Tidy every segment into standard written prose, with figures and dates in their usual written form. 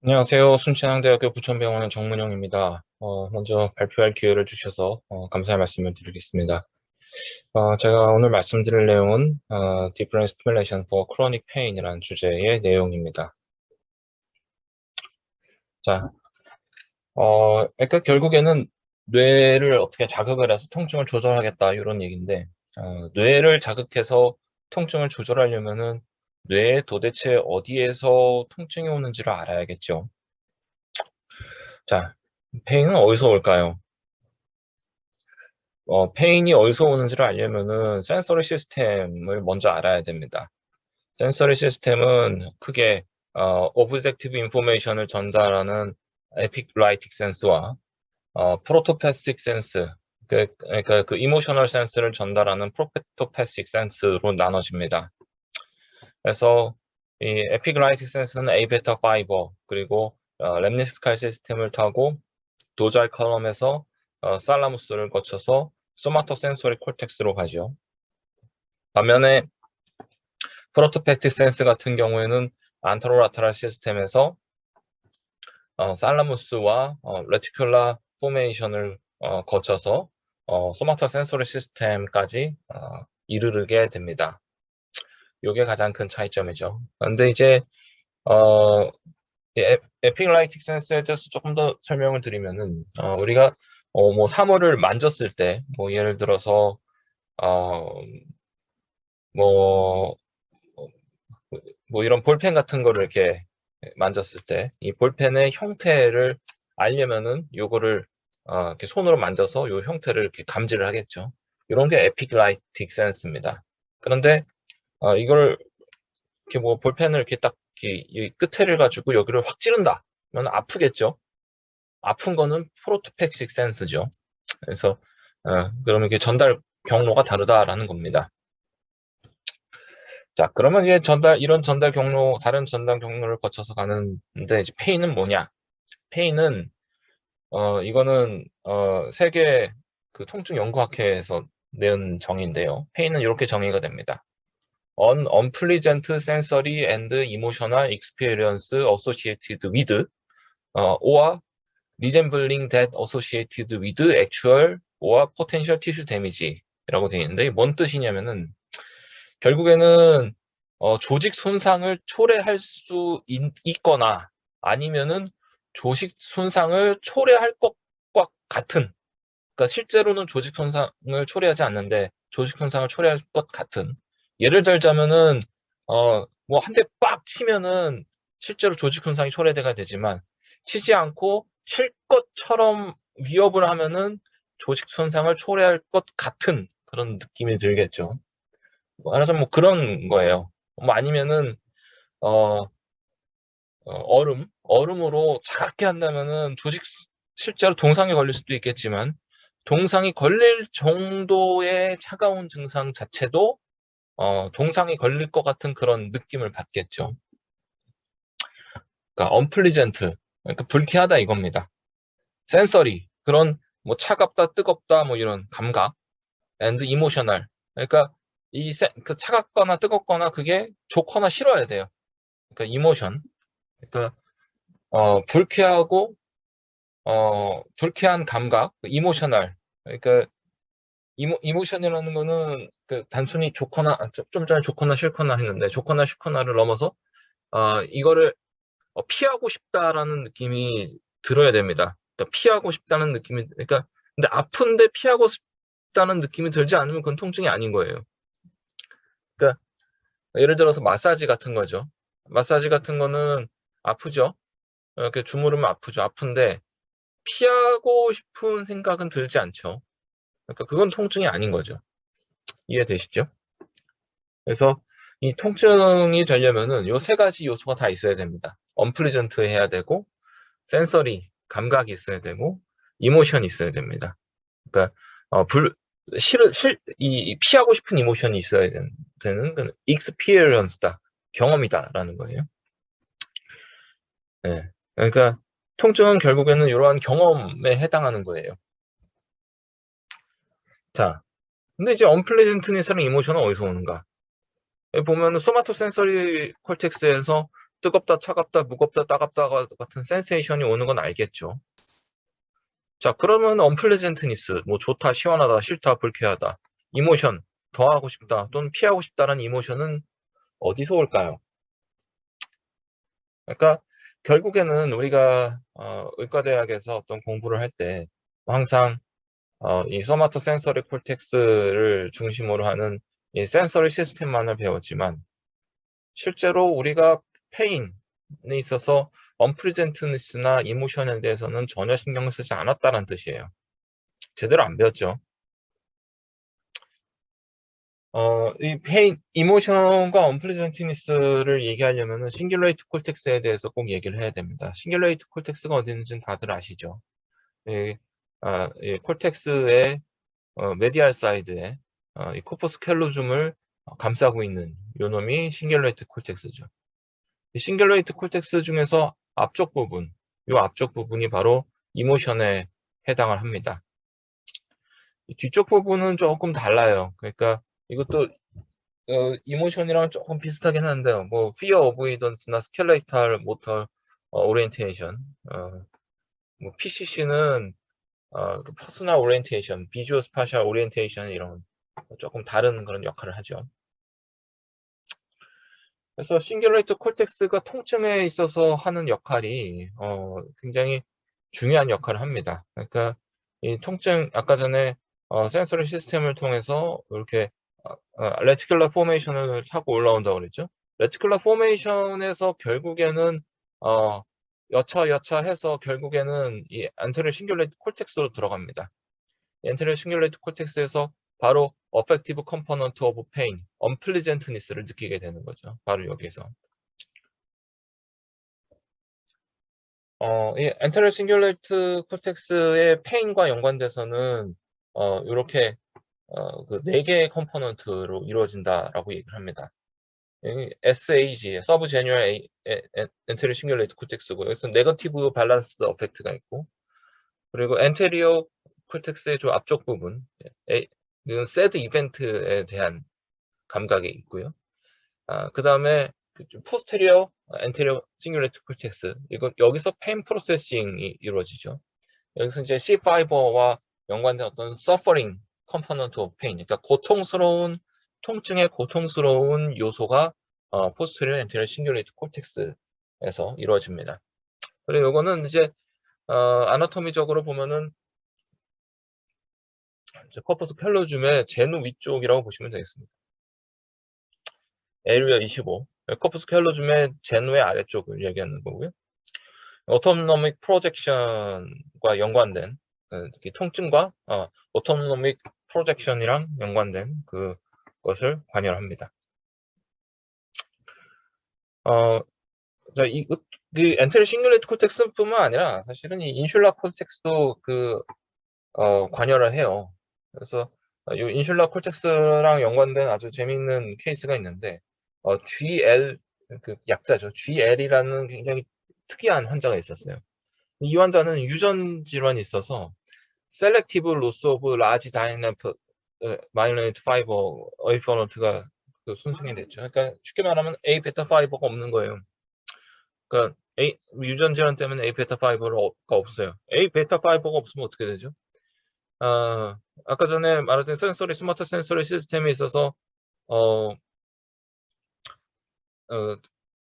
안녕하세요. 순천향대학교 부천병원의 정문영입니다. 먼저 발표할 기회를 주셔서 감사의 말씀을 드리겠습니다. 제가 오늘 말씀드릴 내용은 Different Stimulation for Chronic Pain이라는 주제의 내용입니다. 자, 그러니까 결국에는 뇌를 어떻게 자극을 해서 통증을 조절하겠다 이런 얘기인데, 뇌를 자극해서 통증을 조절하려면은 뇌에 도대체 어디에서 통증이 오는지를 알아야겠죠. 자, 페인은 어디서 올까요? 페인이 어디서 오는지를 알려면은 센서리 시스템을 먼저 알아야 됩니다. 센서리 시스템은 크게 오브젝티브 인포메이션을 전달하는 에픽라이틱 센스와 프로토패식 센스, 그러니까 그 이모셔널 센스를 전달하는 프로토패식 센스로 나눠집니다. 그래서 이 에픽라이틱 센스는 A베타 파이버 그리고 렘니스칼 시스템을 타고 도잘 컬럼에서 살라무스를 거쳐서 소마토 센소리 콜텍스로 가죠. 반면에 프로토팩틱 센스 같은 경우에는 안테로라테랄 시스템에서 살라무스와 레티큘라 포메이션을 거쳐서 소마토 센소리 시스템까지 이르게 됩니다. 이게 가장 큰 차이점이죠. 근데 이제 에픽라이틱 센서에 대해서 조금 더 설명을 드리면은 우리가 뭐 사물을 만졌을 때 뭐 예를 들어서 뭐, 뭐 이런 볼펜 같은 거를 이렇게 만졌을 때 이 볼펜의 형태를 알려면은 요거를 이렇게 손으로 만져서 요 형태를 이렇게 감지를 하겠죠. 이런 게 에픽라이틱 센스입니다. 그런데 이걸 이렇게 뭐 볼펜을 이렇게 딱 이 끝에를 가지고 여기를 확 찌른다. 그러면 아프겠죠. 아픈 거는 프로토펙식 센스죠. 그래서 그러면 이게 전달 경로가 다르다라는 겁니다. 자, 그러면 이제 이런 전달 경로, 다른 전달 경로를 거쳐서 가는데, 이제 페인은 뭐냐? 페인은, 이거는, 세계 그 통증연구학회에서 낸 정의인데요. 페인은 이렇게 정의가 됩니다. Unpleasant sensory and emotional experience associated with, or resembling that associated with actual or potential tissue damage라고 되어 있는데, 뭔 뜻이냐면은, 결국에는 조직 손상을 초래할 수 있거나 아니면은 조직 손상을 초래할 것과 같은, 그러니까 실제로는 조직 손상을 초래하지 않는데 조직 손상을 초래할 것 같은, 예를 들자면은 뭐 한 대 빡 치면은 실제로 조직 손상이 초래가 되지만 치지 않고 칠 것처럼 위협을 하면은 조직 손상을 초래할 것 같은 그런 느낌이 들겠죠. 말하자면 뭐 그런 거예요. 뭐 아니면은 어, 얼음으로 차갑게 한다면은 실제로 동상이 걸릴 수도 있겠지만 동상이 걸릴 정도의 차가운 증상 자체도 동상이 걸릴 것 같은 그런 느낌을 받겠죠. 그러니까 unpleasant, 그러니까 불쾌하다 이겁니다. sensory, 그런 뭐 차갑다, 뜨겁다 뭐 이런 감각, and emotional, 그러니까 그 차갑거나 뜨겁거나 그게 좋거나 싫어야 돼요. 그러니까 이모션, 그러니까 불쾌하고 불쾌한 감각, 이모셔널. 그러니까 이모션이라는 거는 그 단순히 좋거나 좀 전에 좋거나 싫거나 했는데 좋거나 싫거나를 넘어서 이거를 피하고 싶다라는 느낌이 들어야 됩니다. 그러니까 피하고 싶다는 느낌이, 그러니까 근데 아픈데 피하고 싶다는 느낌이 들지 않으면 그건 통증이 아닌 거예요. 그러니까 예를 들어서 마사지 같은 거죠. 마사지 같은 거는 아프죠. 이렇게 주무르면 아프죠. 아픈데 피하고 싶은 생각은 들지 않죠. 그러니까 그건 통증이 아닌 거죠. 이해되시죠? 그래서 이 통증이 되려면은 요 세 가지 요소가 다 있어야 됩니다. 언플리전트 해야 되고, 센서리, 감각이 있어야 되고, 이모션이 있어야 됩니다. 그러니까 어, 불, 피하고 싶은 이모션이 있어야 되는 그 experience다, 경험이다라는 거예요. 네. 그러니까 통증은 결국에는 이러한 경험에 해당하는 거예요. 자, 근데 이제 언플레젠트니스랑 이모션은 어디서 오는가? 여기 보면 소마토 센서리 콜텍스에서 뜨겁다, 차갑다, 무겁다, 따갑다 같은 센세이션이 오는 건 알겠죠. 자, 그러면 언플레젠트니스, 뭐 좋다, 시원하다, 싫다, 불쾌하다, 이모션, 더 하고 싶다 또는 피하고 싶다라는 이모션은 어디서 올까요? 그러니까 결국에는 우리가 의과대학에서 어떤 공부를 할 때 항상 이 소마토 센서리 콜텍스를 중심으로 하는 이 센서리 시스템만을 배웠지만 실제로 우리가 페인에 있어서 언프레젠트니스나 이모션에 대해서는 전혀 신경을 쓰지 않았다는 뜻이에요. 제대로 안 배웠죠. 이 페인, 이모션과 언플레젠트니스를 얘기하려면 싱귤레이트 콜텍스에 대해서 꼭 얘기를 해야 됩니다. 싱귤레이트 콜텍스가 어디 있는지는 다들 아시죠? 이 콜텍스의 메디알 사이드에 이 코퍼스 캘로줌을 감싸고 있는 요 놈이 싱귤레이트 콜텍스죠. 이 싱귤레이트 콜텍스 중에서 앞쪽 부분, 요 앞쪽 부분이 바로 이모션에 해당을 합니다. 이 뒤쪽 부분은 조금 달라요. 그러니까 이것도 이모션이랑 조금 비슷하긴 한데요. 뭐 fear avoidance나 skeletal motor orientation, 뭐 PCC는 personal orientation, visual spatial orientation 이런 조금 다른 그런 역할을 하죠. 그래서 싱귤레이트 콜텍스가 통증에 있어서 하는 역할이 굉장히 중요한 역할을 합니다. 그러니까 이 통증 아까 전에 센서리 시스템을 통해서 이렇게 레티큘러 포메이션을 타고 올라온다고 그랬죠. 레티큘러 포메이션에서 결국에는 여차여차해서 결국에는 이 안테리어 싱귤레이트 콜텍스로 들어갑니다. 엔테리어 싱귤레이트 콜텍스에서 바로 affective component of pain, unpleasantness를 느끼게 되는 거죠. 바로 여기서. 이 엔테리어 싱귤레이트 콜텍스의 페인과 연관돼서는 이렇게 그 4개의 컴포넌트로 이루어진다라고 얘기를 합니다. SAG, 서브 제뉴얼 엔테리어 싱귤레이트 콜텍스고 여기서 네거티브 밸런스 어펙트가 있고 그리고 엔테리어 콜텍스의 저 앞쪽 부분 이건 새드 이벤트에 대한 감각이 있고요. 그 다음에 포스테리어 엔테리어 싱귤레이트 콜텍스 이거 여기서 페인 프로세싱이 이루어지죠. 여기서 이제 C 파이버와 연관된 어떤 서퍼링 컴포넌트 오브 페인 그러니까 고통스러운 통증의 고통스러운 요소가 포스테리어 엔테리어 싱귤레이트 콜텍스에서 이루어집니다. 그리고 이거는 이제 아나토미적으로 보면은 코퍼스 캘로줌의 제누 위쪽이라고 보시면 되겠습니다. 에리어 25. 코퍼스 캘로줌의 제누의 아래쪽을 얘기하는 거고요. 오토노믹 프로젝션과 연관된 통증과 오토노믹 프로젝션이랑 연관된 그것을 관여합니다. 이 엔테리어 싱귤레이트 콜텍스뿐만 아니라 사실은 이 인슐라 콜텍스도 관여를 해요. 그래서 이 인슐라 콜텍스랑 연관된 아주 재미있는 케이스가 있는데 GL 그 약자죠. GL이라는 굉장히 특이한 환자가 있었어요. 이 환자는 유전 질환이 있어서 Selective Loss of Large Diameter Myelinated Fiber Afferent가 손상이 됐죠. 그러니까 쉽게 말하면 A 베타 파이버가 없는 거예요. 그러니까 유전 질환 때문에 A 베타 파이버가 없어요. A 베타 파이버가 없으면 어떻게 되죠? 아까 전에 말했던 스마트 센서리 시스템에 있어서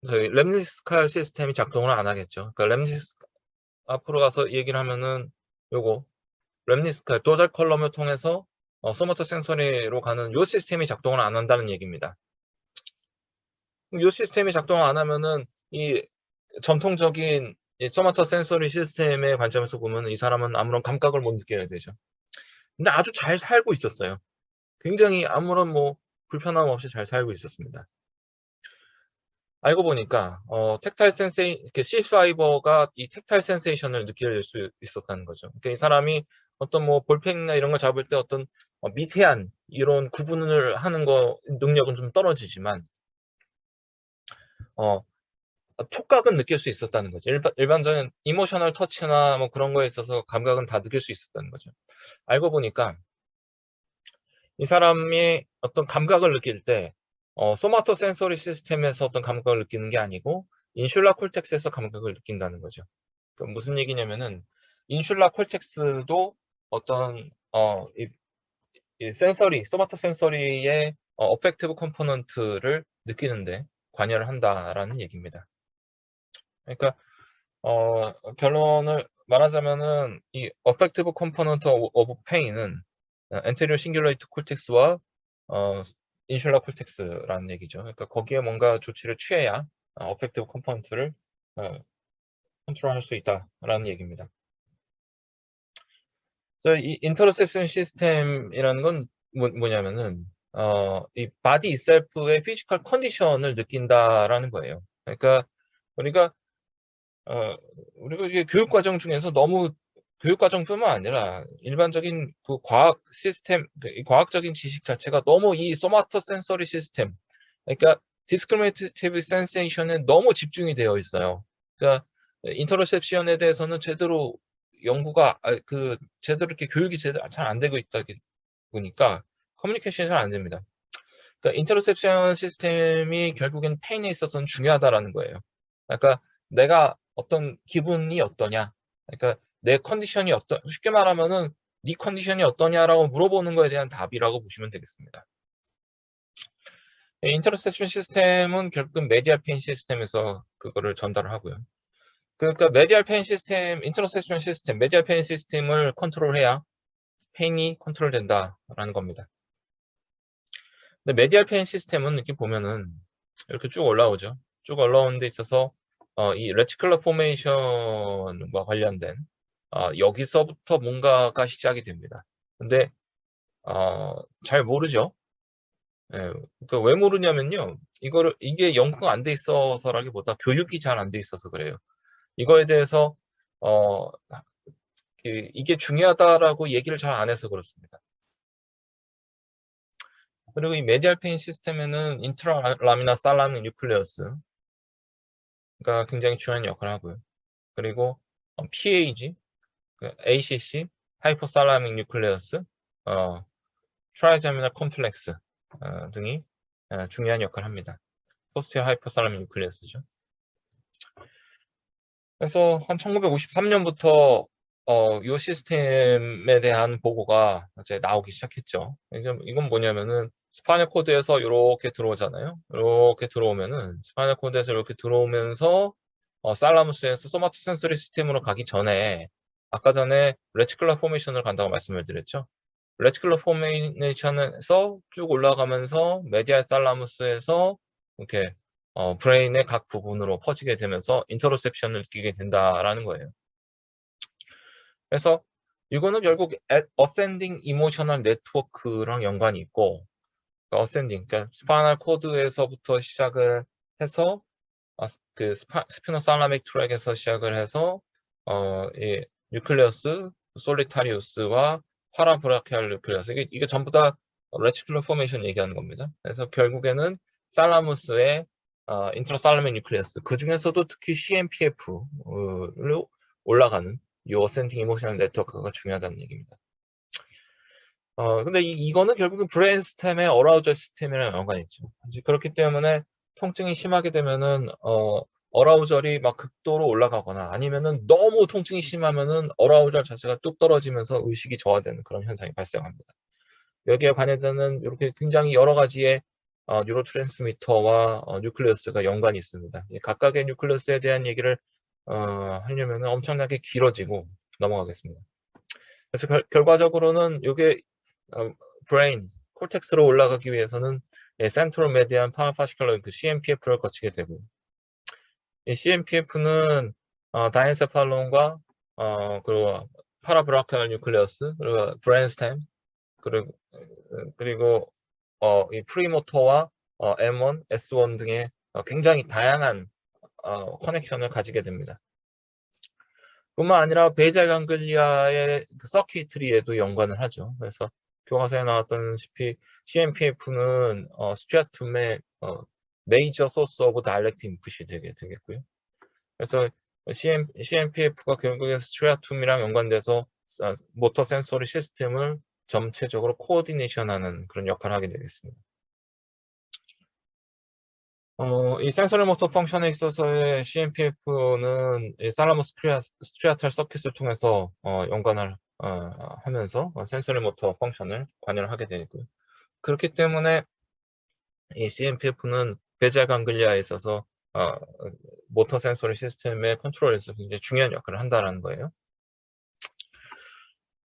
램니스칼 시스템이 작동을 안 하겠죠. 그러니까 앞으로 가서 얘기를 하면은 요거 램니스칼 도잘 컬럼을 통해서 스마트 센서리로 가는 요 시스템이 작동을 안 한다는 얘기입니다. 요 시스템이 작동을 안 하면은 이 전통적인 스마트 센서리 시스템의 관점에서 보면 이 사람은 아무런 감각을 못 느껴야 되죠. 근데 아주 잘 살고 있었어요. 굉장히 아무런 불편함 없이 잘 살고 있었습니다. 알고 보니까 이렇게 C 파이버가 이 텍타일 센세이션을 느낄 수 있었다는 거죠. 그러니까 이 사람이 어떤 볼펜이나 이런 걸 잡을 때 어떤 미세한 이런 구분을 하는 능력은 좀 떨어지지만 촉각은 느낄 수 있었다는 거죠. 일반적인 이모셔널 터치나 그런 거에 있어서 감각은 다 느낄 수 있었다는 거죠. 알고 보니까 이 사람이 어떤 감각을 느낄 때 소마토 센서리 시스템에서 어떤 감각을 느끼는 게 아니고 인슐라 콜텍스에서 감각을 느낀다는 거죠. 그럼 무슨 얘기냐면은 인슐라 콜텍스도 어떤 이 센서리, 소마토 센서리의 어펙티브 컴포넌트를 느끼는데 관여를 한다라는 얘기입니다. 그러니까 결론을 말하자면은 이 어펙티브 컴포넌트 오브 페인은 엔테리어 싱귤레이트 콜텍스와 인슐라 콜텍스라는 얘기죠. 그러니까 거기에 뭔가 조치를 취해야 어펙티브 컴포넌트를 컨트롤할 수 있다라는 얘기입니다. 이 인터셉션 시스템이라는 건 뭐냐면은 이 바디 itself의 피지컬 컨디션을 느낀다라는 거예요. 그러니까 우리가 이게 교육 과정 중에서 너무 교육 과정뿐만 아니라 일반적인 그 과학 시스템, 이 과학적인 지식 자체가 너무 이 소마토 센서리 시스템, 그러니까 디스크리미네이티브 센세이션에 너무 집중이 되어 있어요. 그러니까 인터셉션에 대해서는 제대로 연구가 제대로 이렇게 교육이 제대로 잘 안 되고 있다 보니까 커뮤니케이션이 잘 안 됩니다. 그러니까 인터셉션 시스템이 결국엔 페인에 있어서는 중요하다라는 거예요. 그러니까 내가 어떤 기분이 어떠냐, 그러니까 내 컨디션이 쉽게 말하면은 네 컨디션이 어떠냐라고 물어보는 거에 대한 답이라고 보시면 되겠습니다. 인터셉션 시스템은 결국 메디얼 페인 시스템에서 그거를 전달을 하고요. 그러니까 메디얼 페인 시스템, 인터셉션 시스템, 메디얼 페인 시스템을 컨트롤해야 페인이 컨트롤된다라는 겁니다. 근데 메디얼 페인 시스템은 이렇게 보면은 이렇게 쭉 올라오죠. 쭉 올라오는 데 있어서 이 레티큘러 포메이션과 관련된 여기서부터 뭔가가 시작이 됩니다. 근데 잘 모르죠. 예, 그러니까 왜 모르냐면요. 이게 연구가 안 돼 있어서라기보다 교육이 잘 안 돼 있어서 그래요. 이거에 대해서 어, 이게 중요하다라고 얘기를 잘 안 해서 그렇습니다. 그리고 이 메디얼 페인 시스템에는 인트라라미나 살라민 뉴클레어스가 굉장히 중요한 역할을 하고요. 그리고 PAG, ACC, 하이포살라믹 뉴클레어스, 트라이제미널 컴플렉스 등이 중요한 역할을 합니다. 포스티어 하이포살라믹 뉴클레어스죠. 그래서 한 1953년부터 이 시스템에 대한 보고가 이제 나오기 시작했죠. 이건 뭐냐면은 스파이널 코드에서 이렇게 들어오잖아요. 이렇게 들어오면은 스파이널 코드에서 이렇게 들어오면서 살라무스에서 소마토 센서리 시스템으로 가기 전에 아까 전에 레티큘러 포메이션을 간다고 말씀을 드렸죠. 레티큘러 포메이션에서 쭉 올라가면서 메디알 살라무스에서 이렇게 브레인의 각 부분으로 퍼지게 되면서 인터로셉션을 느끼게 된다라는 거예요. 그래서 이거는 결국 어센딩 이모셔널 네트워크랑 연관이 있고, 어센딩, 그러니까 스파이널 코드에서부터 시작을 해서 그 스피노살라믹 트랙에서 시작을 해서 이 뉴클레어스, 솔리타리우스와 파라브라키알 뉴클레어스 이게 전부 다 레티큘러 포메이션 얘기하는 겁니다. 그래서 결국에는 살라무스의 인트라살라믹 뉴클레어스 그 중에서도 특히 CMPF로 올라가는 이 어센딩 이모셔널 네트워크가 중요하다는 얘기입니다. 근데 이거는 결국은 브레인 스템의 어라우저 시스템이랑 연관이 있죠. 그렇기 때문에 통증이 심하게 되면은 어라우절이 막 극도로 올라가거나 아니면은 너무 통증이 심하면은 어라우절 자체가 뚝 떨어지면서 의식이 저하되는 그런 현상이 발생합니다. 여기에 관해되는 이렇게 굉장히 여러 가지의 뉴로트랜스미터와 뉴클레우스가 연관이 있습니다. 각각의 뉴클레우스에 대한 얘기를 하려면 엄청나게 길어지고 넘어가겠습니다. 그래서 결과적으로는 이게 브레인, 콜텍스로 올라가기 위해서는 센트럴 메디안 파라파시컬러 CMPF를 거치게 되고 이 CMPF는 다이엔세팔론과 그리고 파라브라키알 뉴클레어스 그리고 브레인스템 그리고 이 프리모터와 M1, S1 등의 굉장히 다양한 커넥션을 가지게 됩니다. 뿐만 아니라 베이잘 강글리아의 그 서킷트리에도 연관을 하죠. 그래서 교과서에 나왔던시피 CMPF는 스트라툼의 메이저 소스 오브 다이렉트 인풋이 되겠고요. 그래서 CMPF가 결국에 스트라툼이랑 연관돼서 모터 센서리 시스템을 전체적으로 코어디네이션하는 그런 역할을 하게 되겠습니다. 이 센서리 모터 펑션에 있어서의 CMPF는 이 살라무스 스트리아탈 서킷을 통해서 연관을 하면서 센서리 모터 펑션을 관여를 하게 되고요. 그렇기 때문에 이 CMPF는 베젤 강글리아에 있어서 모터 센서리 시스템의 컨트롤에서 굉장히 중요한 역할을 한다는 거예요.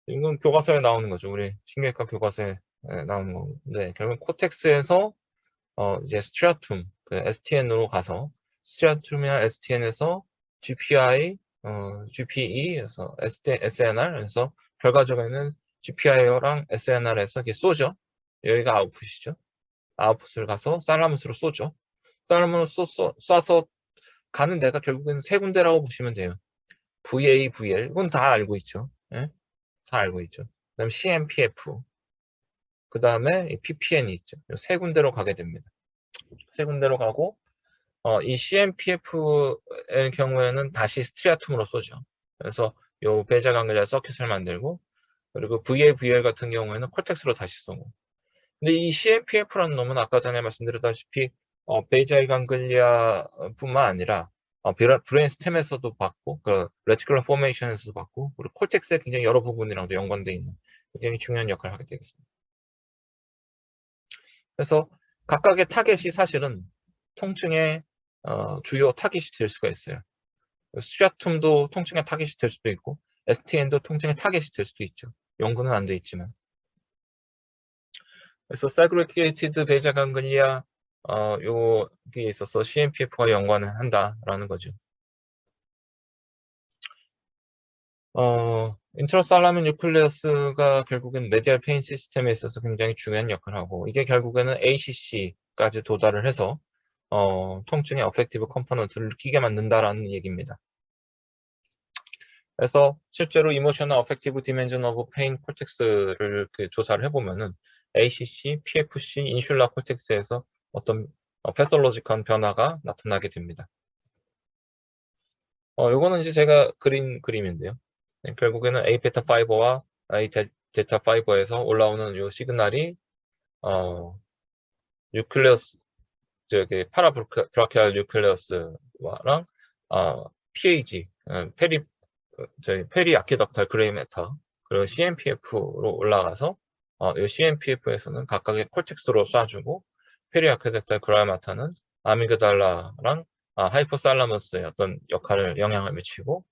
이건 교과서에 나오는 거죠. 우리 신경외과 교과서에 나오는 건데, 결국 코텍스에서 이제 스트라툼, 그 STN으로 가서 스트라툼이나 STN에서 GPI, GPE에서 SNR, 그래서 결과적으로는 GPI랑 SNR에서 이게 쏘죠. 여기가 아웃풋이죠. 아웃풋을 가서 살라무스로 쏘죠. 살라무스로 쏴서 가는 데가 결국엔 세 군데라고 보시면 돼요. VA, VL, 이건 다 알고 있죠. 예? 다 알고 있죠. 그 다음 CMPF, 그 다음에 PPN이 있죠. 세 군데로 가게 됩니다. 세 군데로 가고, 이 CMPF의 경우에는 다시 스트리아툼으로 쏘죠. 그래서 요 베자 강글리아 서킷을 만들고, 그리고 VAVL 같은 경우에는 콜텍스로 다시 쏘고. 근데 이 CMPF라는 놈은 아까 전에 말씀드렸다시피 베이자 강글리아뿐만 아니라 브레인 스템에서도 봤고, 그 레티큘러 포메이션에서도 봤고, 그리고 콜텍스의 굉장히 여러 부분이랑도 연관되어 있는 굉장히 중요한 역할을 하게 되겠습니다. 그래서 각각의 타겟이 사실은 통증의 주요 타깃이 될 수가 있어요. 스트리아툼도 통증의 타깃이 될 수도 있고, STN도 통증의 타깃이 될 수도 있죠. 연구는 안 돼 있지만. 그래서 사그레게이티드 베이자 강글리아 여기에 있어서 CMPF가 연관을 한다라는 거죠. 인트라살라민 뉴클레어스가 결국엔 메디얼 페인 시스템에 있어서 굉장히 중요한 역할을 하고, 이게 결국에는 ACC까지 도달을 해서 통증의 어펙티브 컴포넌트를 느끼게 만든다라는 얘기입니다. 그래서 실제로 이모셔널 어펙티브 디멘전 오브 페인 콜텍스를 조사를 해보면은 ACC, PFC, 인슐라 콜텍스에서 어떤 패솔로직한 변화가 나타나게 됩니다. 요거는 이제 제가 그린 그림인데요. 네, 결국에는 A베타 파이버와 A데타 파이버에서 올라오는 요 시그널이 뉴클레어스, 저기 파라브라키알 뉴클레어스랑 PAG, 페리 아키덕탈 그레이 매터, 그리고 CMPF로 올라가서 이 CMPF에서는 각각의 콜텍스로 쏴주고, 페리 아키덕탈 그레이 매터는 아미그달라랑 하이포살라머스의 어떤 역할을 영향을 미치고,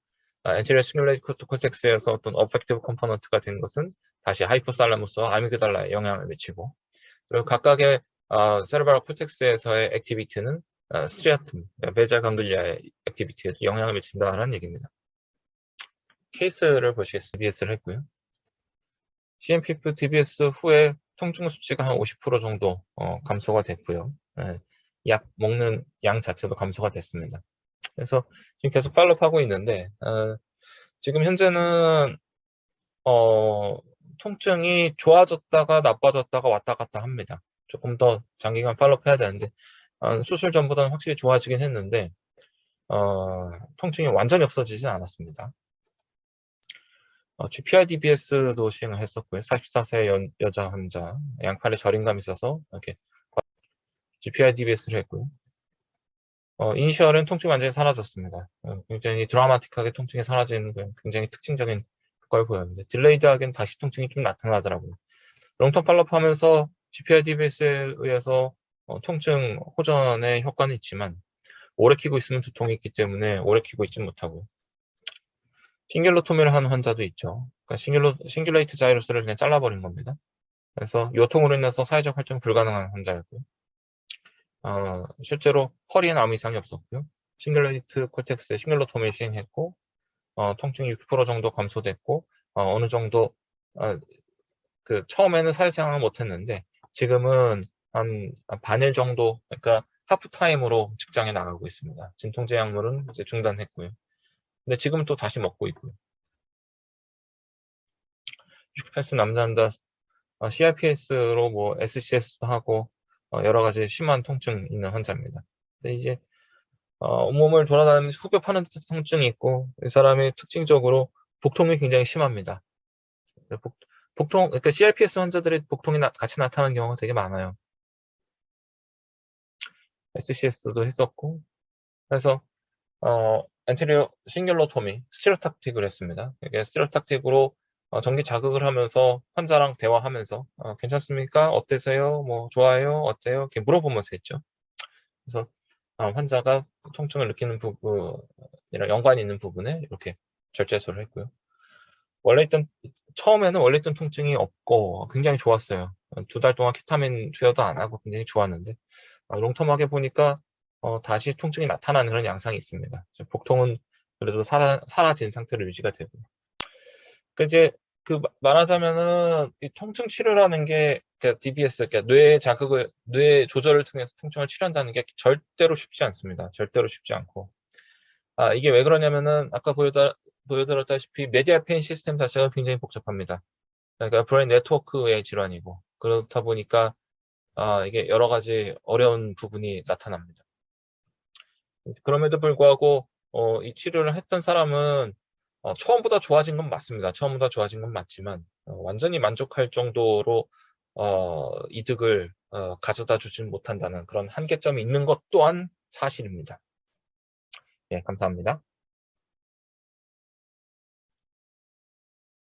엔티리어 시뮬레이트 콜텍스에서 어떤 어펙티브 컴포넌트가 된 것은 다시 하이포살라머스와 아미그달라에 영향을 미치고, 그리고 각각의 세르브랄 콜텍스에서의 액티비티는 스트리아툼, 베자 강글리아의 액티비티에 영향을 미친다는 얘기입니다. 케이스를 보시겠습니다. DBS를 했고요. CMPF DBS 후에 통증 수치가 한 50% 정도 감소가 됐고요. 네, 약 먹는 양 자체도 감소가 됐습니다. 그래서 지금 계속 팔로우하고 있는데 지금 현재는 통증이 좋아졌다가 나빠졌다가 왔다 갔다 합니다. 조금 더 장기간 팔로우해야 되는데 수술 전보다는 확실히 좋아지긴 했는데 통증이 완전히 없어지진 않았습니다. GPI DBS도 시행을 했었고요. 44세 여자 환자, 양팔에 저림감이 있어서 이렇게 GPI DBS를 했고요. 이니셜은 통증이 완전히 사라졌습니다. 굉장히 드라마틱하게 통증이 사라지는 굉장히 특징적인 걸 보였는데, 딜레이드하게는 다시 통증이 좀 나타나더라고요. 롱텀 팔로업 하면서 GPI DBS에 의해서 통증 호전의 효과는 있지만, 오래 키고 있으면 두통이 있기 때문에 오래 키고 있지 못하고요. 싱귤로토미를 하는 환자도 있죠. 그러니까 싱귤레이트 자이로스를 그냥 잘라버린 겁니다. 그래서 요통으로 인해서 사회적 활동 불가능한 환자였고요. 실제로 허리에는 아무 이상이 없었고요. 싱귤레이트 콜텍스에 싱귤로토미를 시행했고, 통증이 60% 정도 감소됐고, 어느 정도 처음에는 사회생활을 못했는데 지금은 한 반일 정도, 그러니까 하프타임으로 직장에 나가고 있습니다. 진통제 약물은 이제 중단했고요. 근데 지금은 또 다시 먹고 있고요. 68세 남자입니다. CRPS로 뭐 SCS도 하고 여러 가지 심한 통증 있는 환자입니다. 근데 이제 온몸을 돌아다니면서 후벼 파는 통증이 있고, 이 사람이 특징적으로 복통이 굉장히 심합니다. 그러니까 CRPS 환자들의 복통이 같이 나타나는 경우가 되게 많아요. SCS도 했었고, 그래서 엔테리어 싱귤러토미, 스티로탁틱을 했습니다. 이게 스티로탁틱으로 전기 자극을 하면서 환자랑 대화하면서 괜찮습니까? 어때세요? 뭐 좋아요? 어때요? 이렇게 물어보면서 했죠. 그래서 환자가 통증을 느끼는 부분이랑 연관이 있는 부분에 이렇게 절제술을 했고요. 처음에는 원래 있던 통증이 없고 굉장히 좋았어요. 2달 동안 케타민 투여도 안 하고 굉장히 좋았는데 롱텀하게 보니까 다시 통증이 나타나는 그런 양상이 있습니다. 복통은 그래도 사라진 상태로 유지가 되고. 이제 말하자면은 이 통증 치료라는 게 DBS, 뇌 조절을 통해서 통증을 치료한다는 게 절대로 쉽지 않습니다. 절대로 쉽지 않고. 이게 왜 그러냐면은 아까 보여드렸다시피 메디알 페인 시스템 자체가 굉장히 복잡합니다. 그러니까 브레인 네트워크의 질환이고 그렇다 보니까 이게 여러 가지 어려운 부분이 나타납니다. 그럼에도 불구하고 이 치료를 했던 사람은 처음보다 좋아진 건 맞습니다. 처음보다 좋아진 건 맞지만 완전히 만족할 정도로 이득을 가져다 주진 못한다는 그런 한계점이 있는 것 또한 사실입니다. 네, 감사합니다.